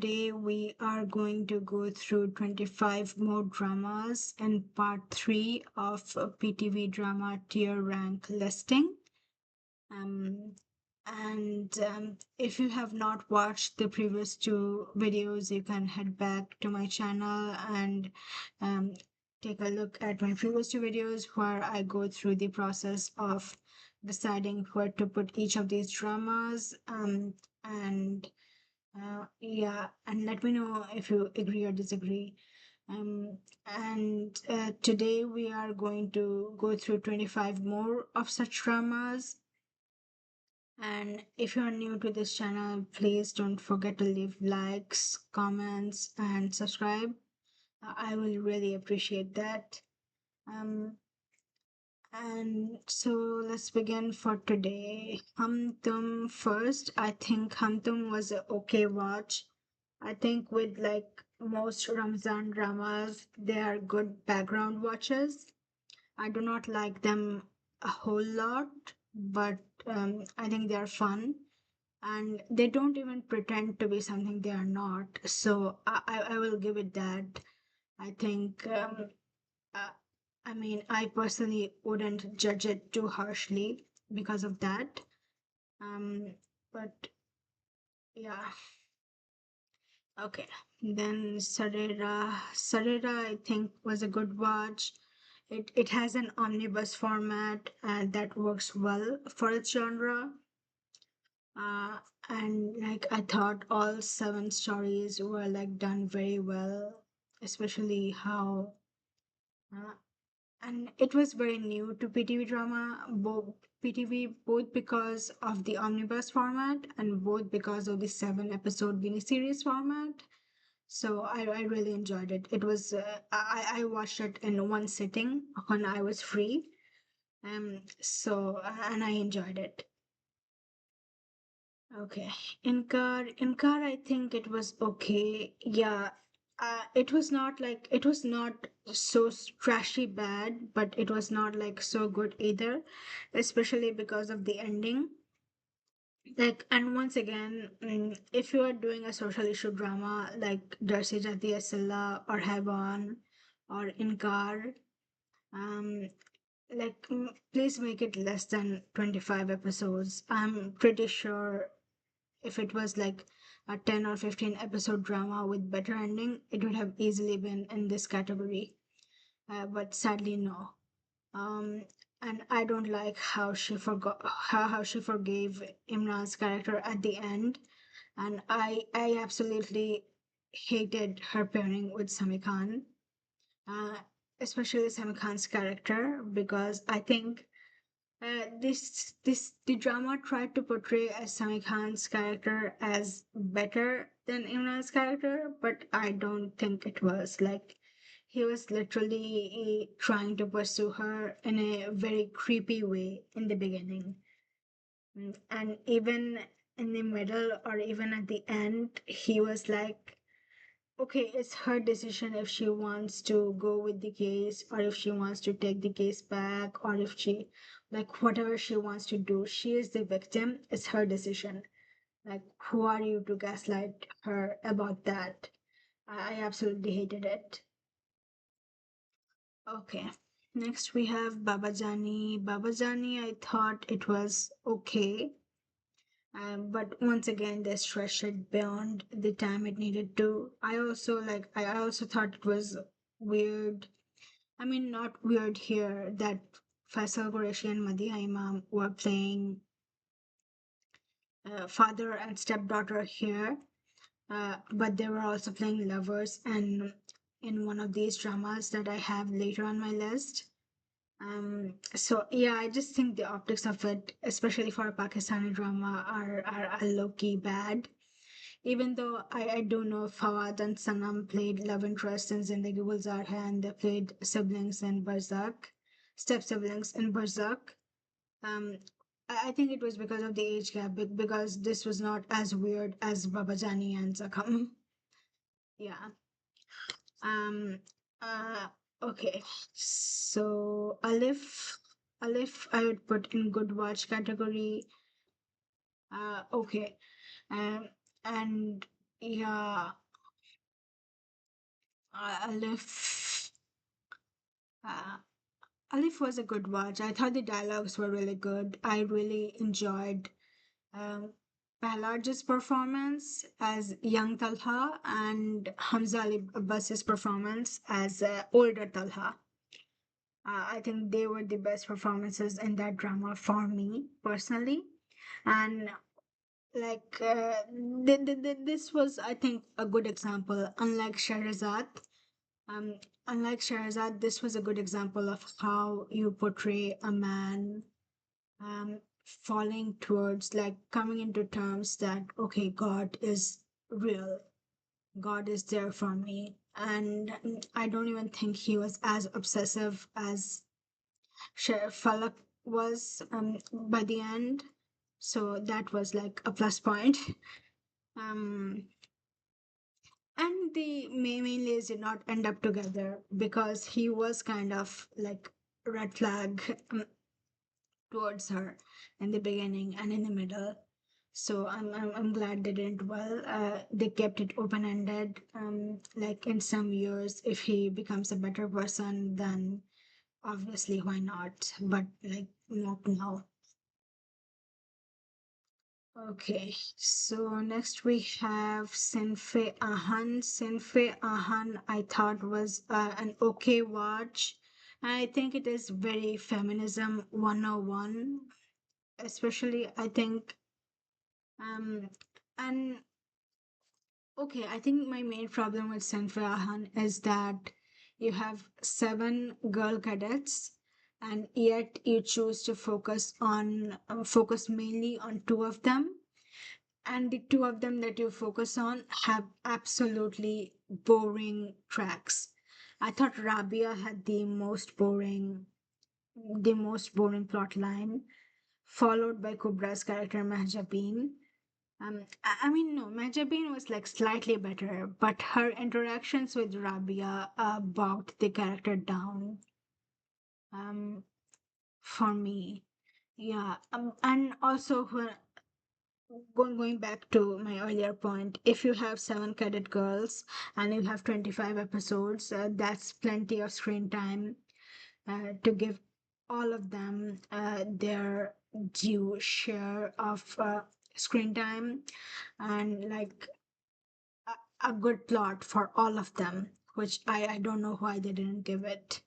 Today we are going to go through 25 more dramas in part 3 of PTV drama tier rank listing. Um, and if you have not watched the previous two videos, you can head back to my channel and um, take a look at my previous two videos where I go through the process of deciding where to put each of these dramas. And yeah, and let me know if you agree or disagree. And today we are going to go through 25 more of such dramas. And if you are new to this channel, please don't forget to leave likes, comments, and subscribe. I will really appreciate that. Um, and so let's begin for today. Hum Tum first. I think Hum Tum was a okay watch. I think with like most Ramzan dramas, they are good background watches. I do not like them a whole lot, but I think they are fun and they don't even pretend to be something they are not. So I will give it that. I think, uh, I mean, I personally wouldn't judge it too harshly because of that. But yeah. Okay, then Sarera, I think, was a good watch. It has an omnibus format that works well for its genre. Uh, and like I thought all seven stories were like done very well, especially how uh, and it was very new to PTV drama, both PTV both because of the omnibus format and both because of the 7 episode miniseries format. So I really enjoyed it. It was I watched it in one sitting when I was free. And I enjoyed it. Okay. In car I think it was okay. Yeah. It was not so trashy bad, but it was not like so good either, especially because of the ending. Like, and once again, if you are doing a social issue drama like Darcy Jati Asilla or Heaven or Inkar, um, please make it less than 25 episodes. I'm pretty sure if it was like a 10 or 15 episode drama with better ending, it would have easily been in this category. But sadly, no. Um, and I don't like how how she forgave Imran's character at the end, and I absolutely hated her pairing with Sami Khan, uh, especially Sami Khan's character, because I think the drama tried to portray as Sami Khan's character as better than Imran's character, but I don't think it was. Like, he was literally trying to pursue her in a very creepy way in the beginning. And even in the middle or even at the end, he was like, okay, it's her decision if she wants to go with the case or if she wants to take the case back or if she, like, whatever she wants to do. She is the victim, it's her decision. Like, who are you to gaslight her about that? I absolutely hated it. Okay. Next we have Babajani. Babajani, I thought it was okay. But once again, they stretched it beyond the time it needed to. I also thought it was weird. I mean, not weird here that Faisal Qureshi and Madiha Imam were playing father and stepdaughter here, but they were also playing lovers and in one of these dramas that I have later on my list. So yeah, I just think the optics of it, especially for a Pakistani drama, are low key bad. Even though I don't know if Fawad and Sanam played love interest in Zindagi Gulzar Hai and they played siblings in Barzak, step siblings in Barzak. Um, I think it was because of the age gap, because this was not as weird as Babajani and Zakam. Yeah. Um. Uh. Okay. So Alif, I would put in good watch category. Okay. Um. And Yeah, Alif. Uh, Alif was a good watch. I thought the dialogues were really good. I really enjoyed um, Pahlaj's performance as young Talha and Hamza Ali Abbas's performance as older Talha. I think they were the best performances in that drama for me personally. And like this was, I think, a good example. Um, unlike Shahrazad, this was a good example of how you portray a man falling towards, like, coming into terms that, okay, God is real, God is there for me. And I don't even think he was as obsessive as Falak was by the end. So that was like a plus point. Um, and the mainlays did not end up together because he was kind of like red flag towards her in the beginning and in the middle. So I'm glad they did well. They kept it open ended. Like in some years, if he becomes a better person, then obviously why not? But like not now. Okay, so next we have Sinfe Ahan. Sinfe Ahan, I thought was an okay watch. I think it is very feminism 101, especially I think um and okay, I think my main problem with Sinfe Ahan is that you have seven girl cadets and yet you choose to focus mainly on two of them, and the two of them that you focus on have absolutely boring tracks. I thought Rabia had the most boring plot line, followed by Kubra's character Mahjabeen. I mean, no, Mahjabeen was like slightly better, but her interactions with Rabia bogged the character down. Um, for me, yeah. And also going back to my earlier point, if you have seven cadet girls and you have 25 episodes, that's plenty of screen time to give all of them their due share of screen time, and like a good plot for all of them, which I don't know why they didn't give it.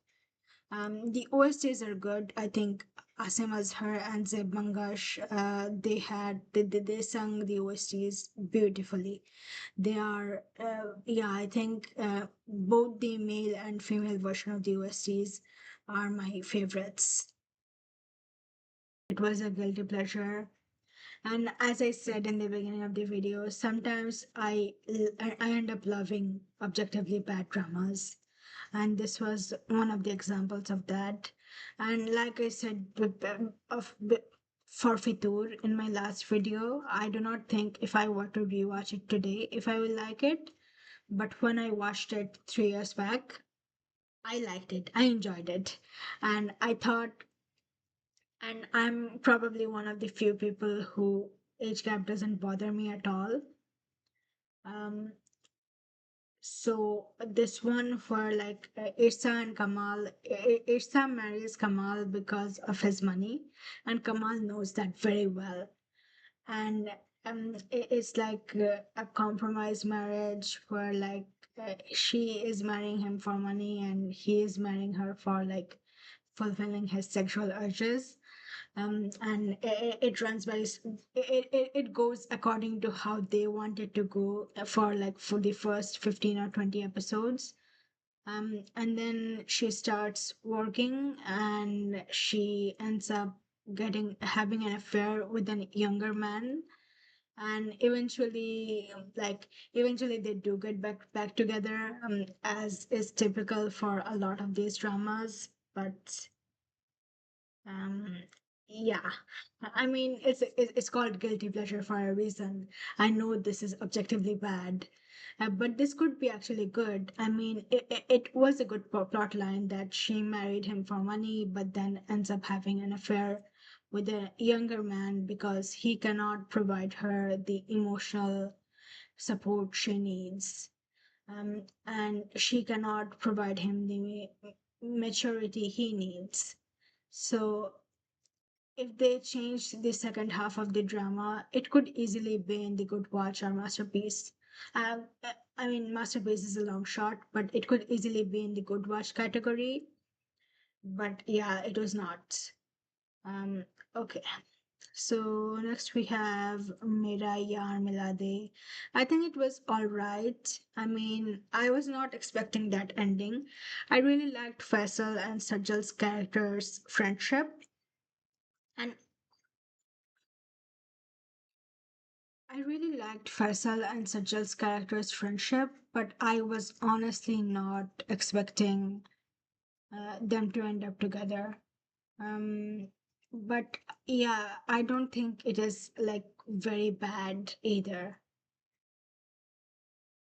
The OSTs are good. I think Asim Azhar and Zeb Mangash, they sung the OSTs beautifully. They are, yeah, I think both the male and female version of the OSTs are my favorites. It was a guilty pleasure. And as I said in the beginning of the video, sometimes I end up loving objectively bad dramas. And this was one of the examples of that. And like I said for Fitur in my last video, I do not think if I were to rewatch it today, if I will like it. But when I watched it 3 years back, I liked it. I enjoyed it. And I thought, and I'm probably one of the few people who age gap doesn't bother me at all. Um, so this one for like Irsa and Kamal, Irsa marries Kamal because of his money, and Kamal knows that very well. And it's like a compromise marriage where like she is marrying him for money and he is marrying her for like fulfilling his sexual urges. And it runs by it goes according to how they want it to go for the first 15 or 20 episodes. And then she starts working and she ends up getting having an affair with a younger man, and eventually they do get back together, as is typical for a lot of these dramas. But um, yeah, I mean, it's called guilty pleasure for a reason. I know this is objectively bad, but this could be actually good. I mean, it was a good plot line that she married him for money, but then ends up having an affair with a younger man because he cannot provide her the emotional support she needs, and she cannot provide him the maturity he needs. So if they changed the second half of the drama, it could easily be in the Good Watch or Masterpiece. I mean, Masterpiece is a long shot, but it could easily be in the Good Watch category. But yeah, it was not. Um, okay. So next we have Mera Yaar Mila De. I think it was all right. I mean, I was not expecting that ending. I really liked Faisal and Sajjal's characters' friendship, and I really liked Faisal and Sajjal's character's friendship, but I was honestly not expecting them to end up together. Um, but yeah, I don't think it is like very bad either.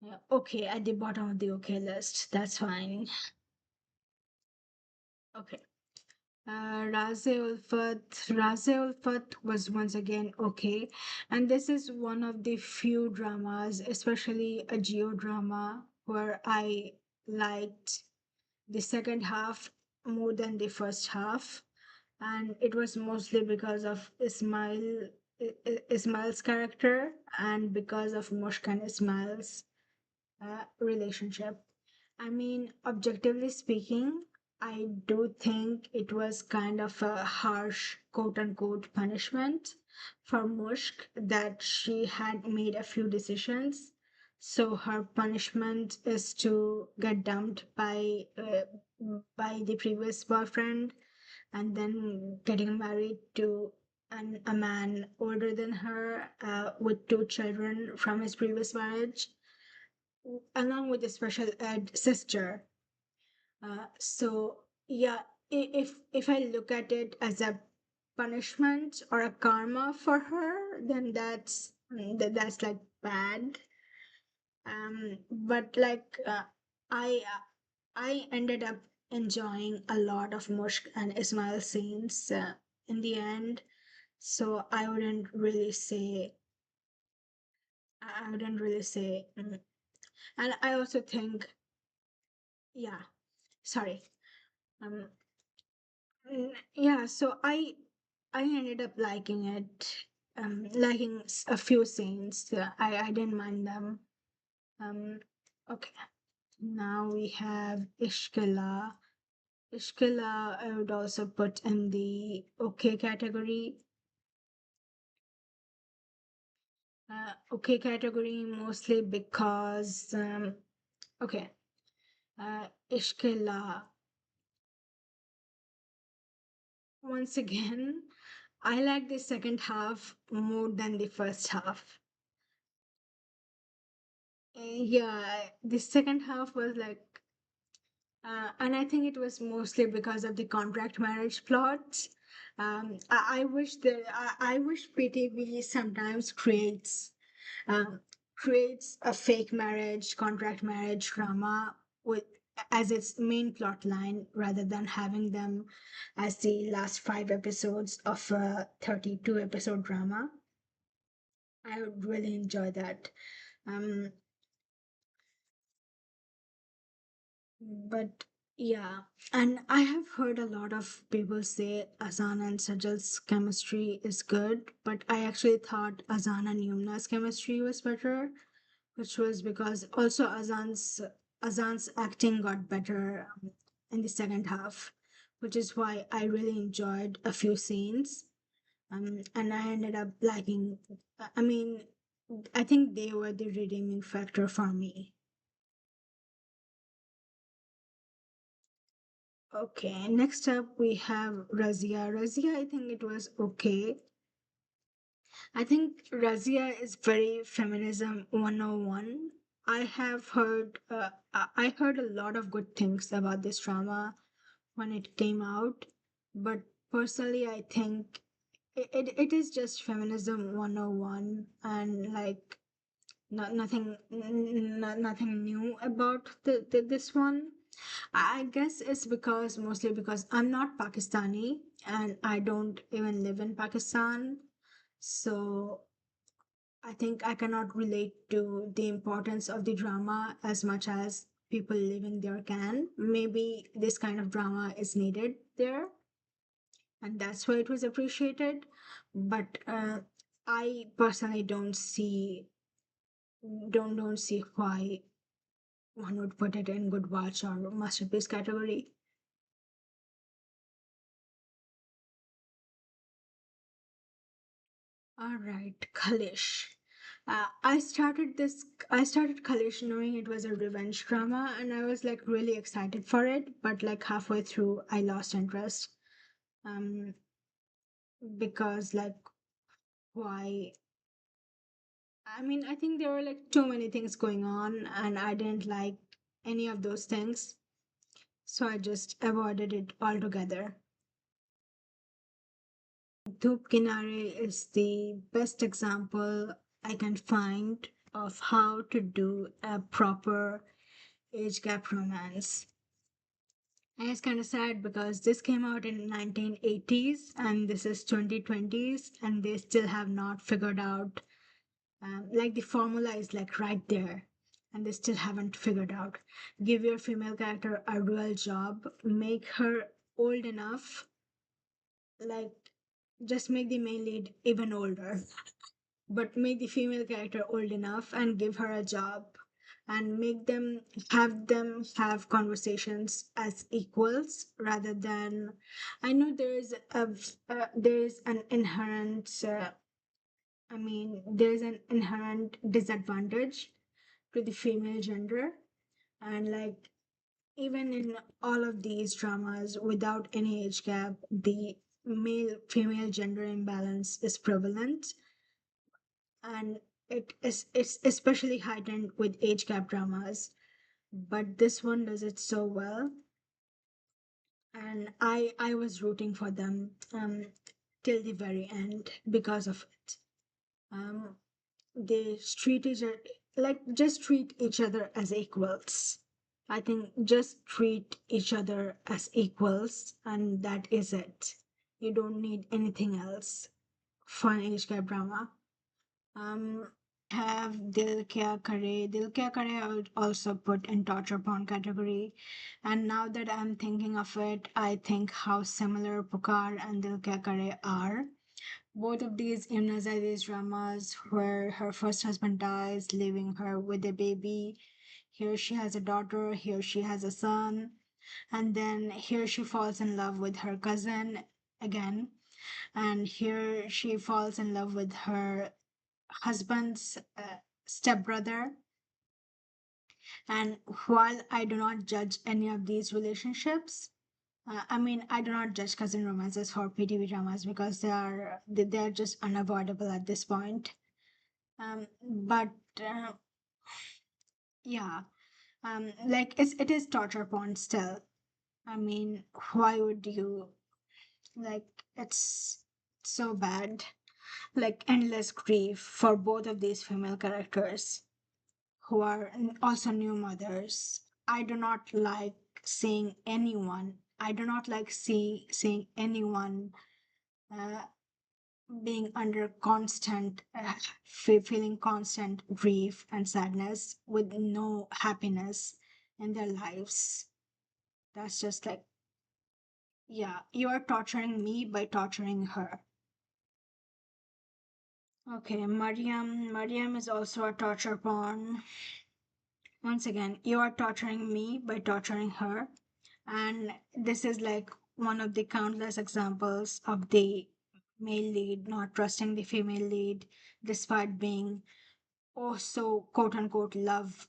Yeah, okay, at the bottom of the okay list. That's fine. Okay. Raze Ulfat was once again okay, and this is one of the few dramas, especially a geo drama, where I liked the second half more than the first half, and it was mostly because of Ismail's character and because of Mushk and Ismail's relationship. I mean, objectively speaking, I do think it was kind of a harsh quote unquote punishment for Mushk that she had made a few decisions. So her punishment is to get dumped by the previous boyfriend and then getting married to a man older than her with two children from his previous marriage along with a special ed sister. So yeah, if I look at it as a punishment or a karma for her, then that's like bad. But like I ended up enjoying a lot of Mushk and Ismail scenes in the end. So I wouldn't really say, and I also think, yeah, sorry. Um, yeah, so I ended up liking it, liking a few scenes. I didn't mind them. Um, okay, now we have Ishkila. Ishkila, I would also put in the okay category. Okay category mostly because okay, Ishkila. Once again, I like the second half more than the first half. Yeah, the second half was like, and I think it was mostly because of the contract marriage plot. I wish I wish PTV sometimes um, creates a fake marriage, contract marriage drama with as its main plot line rather than having them as the last 5 episodes of a 32 episode drama. I would really enjoy that. Um, But yeah, and I have heard a lot of people say Azan and Sajal's chemistry is good, but I actually thought Azan and Yumna's chemistry was better, which was because also Azan's acting got better in the second half, which is why I really enjoyed a few scenes. And I ended up liking. I mean, I think they were the redeeming factor for me. Okay, next up we have Razia. Razia, I think it was okay. I think Razia is very feminism 101. I heard a lot of good things about this drama when it came out, but personally I think it is just feminism 101 and like nothing new about this one. I guess it's because mostly because I'm not Pakistani and I don't even live in Pakistan. So I think I cannot relate to the importance of the drama as much as people living there can. Maybe this kind of drama is needed there, and that's why it was appreciated. But I personally don't see why one would put it in good watch or masterpiece category. All right, Kalish. I started Kalish knowing it was a revenge drama, and I was like really excited for it. But like halfway through, I lost interest. Um, because like why? I mean, I think there were like too many things going on, and I didn't like any of those things, so I just avoided it altogether. Dhoop Kinare is the best example I can find of how to do a proper age gap romance. And it's kind of sad because this came out in 1980s and this is 2020s and they still have not figured out like the formula is like right there and they still haven't figured out. Give your female character a real job, make her old enough, like just make the main lead even older, but make the female character old enough and give her a job and make them have conversations as equals rather than. I know there is an inherent there is an inherent disadvantage to the female gender, and like even in all of these dramas without any age gap, the male female gender imbalance is prevalent, and it's especially heightened with age gap dramas, but this one does it so well, and I was rooting for them till the very end because of it. um they treat each other like just treat each other as equals. I think just treat each other as equals and that is it. You don't need anything else for an age gap drama. Um, have Dil Kya Kare. Dil Kya Kare I would also put in torture porn category. And now that I'm thinking of it, I think how similar Pukar and Dil Kya Kare are. Both of these Imna Zaidi's dramas where her first husband dies, leaving her with a baby. Here she has a daughter, here she has a son, and then here she falls in love with her cousin again, and here she falls in love with her husband's stepbrother. And while I do not judge any of these relationships, I do not judge cousin romances for PTV dramas because they are just unavoidable at this point. But yeah, like it is torture porn still. I mean, why would you like? It's so bad. Like endless grief for both of these female characters who are also new mothers. I do not like seeing anyone. I do not like seeing anyone uh, being under constant feeling constant grief and sadness with no happiness in their lives. That's just like, yeah, you are torturing me by torturing her. Okay, Mariam is also a torture porn. Once again, you are torturing me by torturing her. And this is like one of the countless examples of the male lead not trusting the female lead despite being also quote unquote love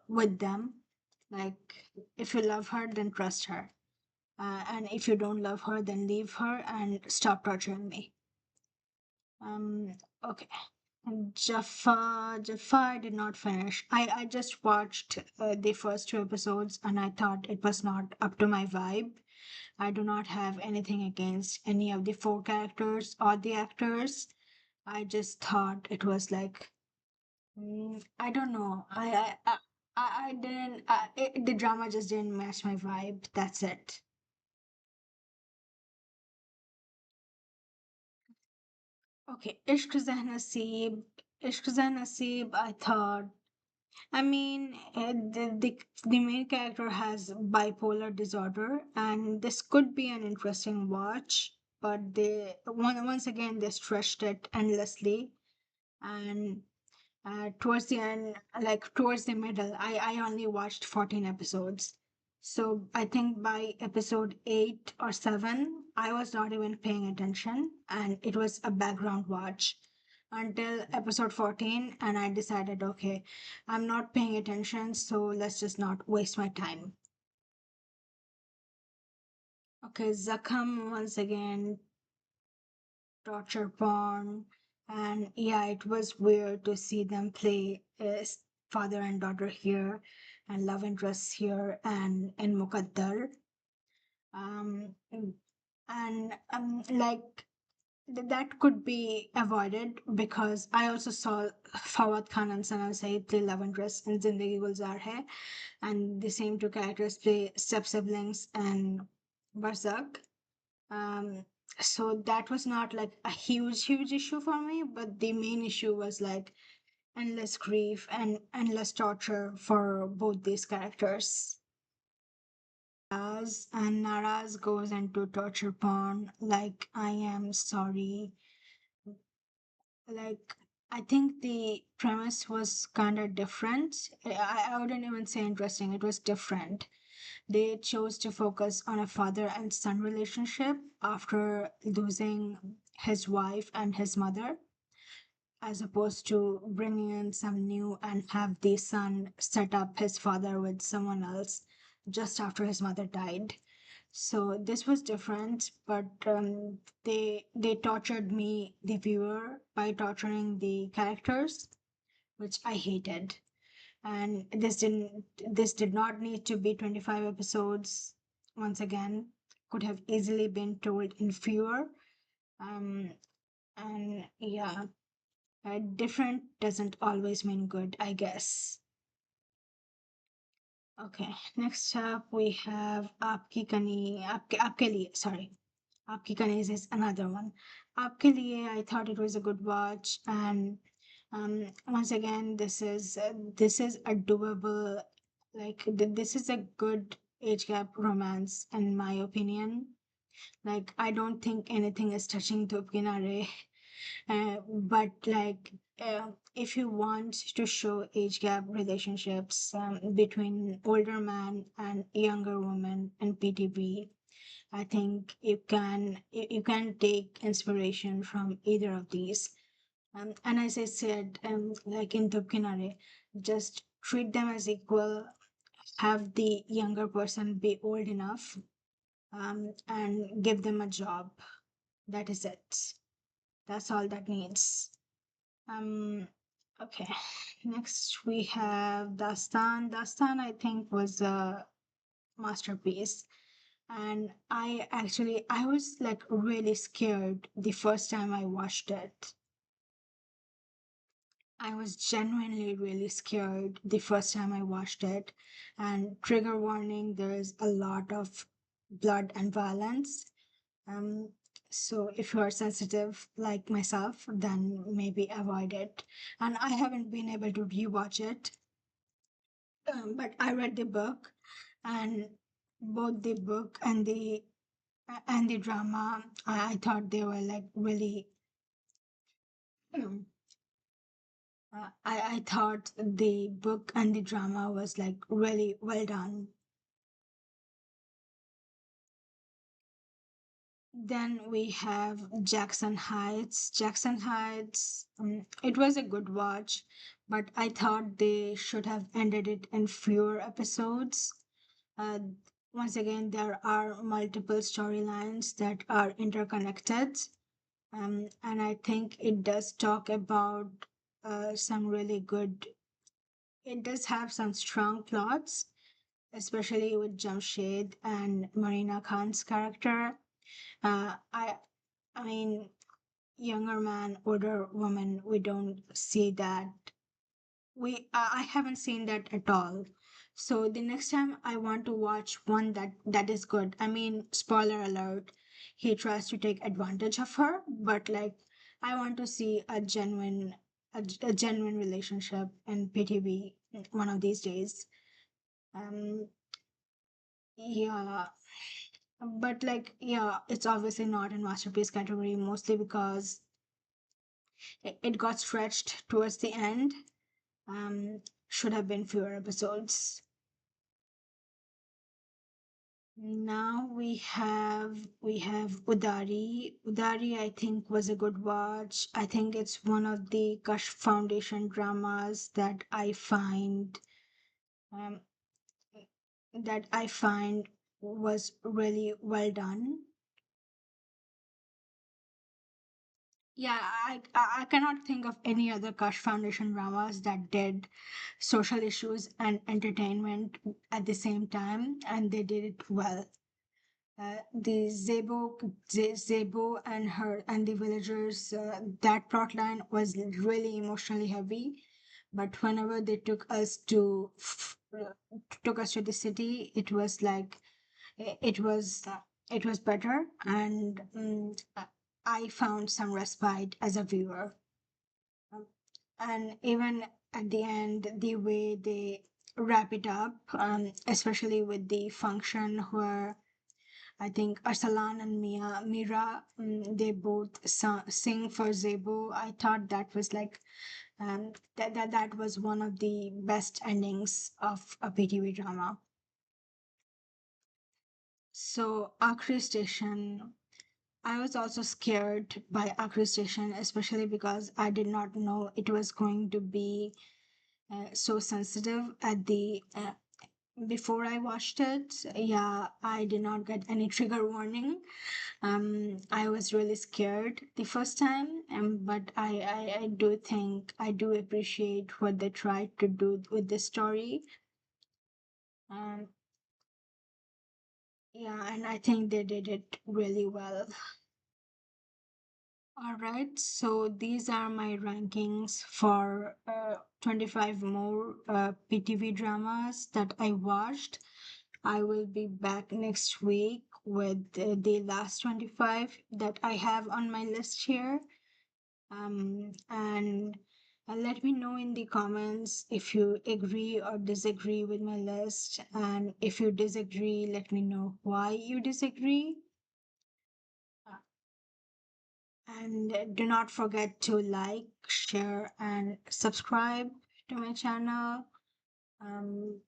with them. Like if you love her, then trust her. And if you don't love her, then leave her and stop torturing me. Okay. Jaffa I did not finish. I just watched the first two episodes and I thought it was not up to my vibe. I do not have anything against any of the four characters or the actors. I just thought it was like, I don't know. I didn't. The drama just didn't match my vibe. That's it. Okay, Ishq Nasib, I thought. I mean, the main character has bipolar disorder, and this could be an interesting watch, but once again they stretched it endlessly, and towards the end, like towards the middle, I only watched 14 episodes. So I think by episode 8 or 7, I was not even paying attention, and it was a background watch until episode 14. And I decided, okay, I'm not paying attention, so let's just not waste my time. Okay, Zakham once again, torture porn, and yeah, it was weird to see them play father and daughter here, and love interests here, and in Muqaddar. And that could be avoided because I also saw Fawad Khan and Sana Saeed play love interests in Zindagi Gulzar Hai, and the same two characters play step siblings and Barzak. um so that was not like a huge issue for me, but the main issue was like endless grief and endless torture for both these characters. And Naraz goes into torture porn, like I am sorry. Like, I think the premise was kind of different. I wouldn't even say interesting, it was different. They chose to focus on a father and son relationship after losing his wife and his mother, as opposed to bringing in some new and have the son set up his father with someone else just after his mother died. So this was different, but they tortured me, the viewer, by torturing the characters, which I hated. And this did not need to be 25 episodes. Once again, could have easily been told in fewer. Um, and yeah, different doesn't always mean good, I guess. Okay, next up we have Aapke Liye, sorry. Aapki Kaneez is another one. Aapke Liye, I thought it was a good watch, and once again, this is a doable, like this is a good age gap romance in my opinion. Like I don't think anything is touching Dhupki Kinare, but like if you want to show age gap relationships between older man and younger woman in PTV, I think you can take inspiration from either of these. And as I said, like in Tupkinare, just treat them as equal. Have the younger person be old enough, and give them a job. That is it. That's all that needs. Um, okay. Next we have Dastan. Dastan, I think, was a masterpiece. And I was like really scared the first time I watched it. I was genuinely really scared the first time I watched it. And trigger warning, there is a lot of blood and violence. Um, so if you are sensitive like myself, then maybe avoid it. And I haven't been able to rewatch it, but I read the book, and both the book and the drama, I thought they were like really. um, I thought the book and the drama was like really well done. Then we have Jackson Heights. Jackson Heights, it was a good watch, but I thought they should have ended it in fewer episodes. Uh, Once again, there are multiple storylines that are interconnected, and I think it does talk about some really good. It does have some strong plots, especially with Jamshed and Marina Khan's character. Uh, I, I mean, younger man, older woman, we don't see that. I haven't seen that at all. So the next time I want to watch one that is good. I mean, spoiler alert, he tries to take advantage of her, but like I want to see a genuine relationship in PTV one of these days. Um, yeah, but like, yeah, it's obviously not in masterpiece category, mostly because it got stretched towards the end. Um, should have been fewer episodes. Now we have Udari. Udari, I think, was a good watch. I think it's one of the Kush Foundation dramas um, that I find was really well done. Yeah, I cannot think of any other Kush Foundation dramas that did social issues and entertainment at the same time, and they did it well. The Zebo and her and the villagers, that plot line was really emotionally heavy. But whenever they took us to the city, it was like it was it was better, and I found some respite as a viewer. Um, and even at the end, the way they wrap it up, especially with the function where I think Arsalan and Mira, they both sing for Zebo. I thought that was like that was one of the best endings of a PTV drama. So Akri Station, I was also scared by Akri Station, especially because I did not know it was going to be so sensitive at the before I watched it. Yeah, I did not get any trigger warning. I was really scared the first time, but I do think I do appreciate what they tried to do with the story. Um, yeah, and I think they did it really well. All right, so these are my rankings for 25 more PTV dramas that I watched. I will be back next week with the last 25 that I have on my list here. And let me know in the comments if you agree or disagree with my list. And if you disagree, let me know why you disagree. And do not forget to like, share, and subscribe to my channel. Um,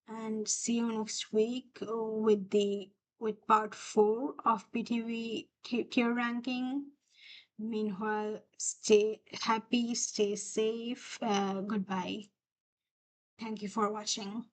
and see you next week with part 4 of PTV tier ranking. Meanwhile, stay happy, stay safe. Goodbye. Thank you for watching.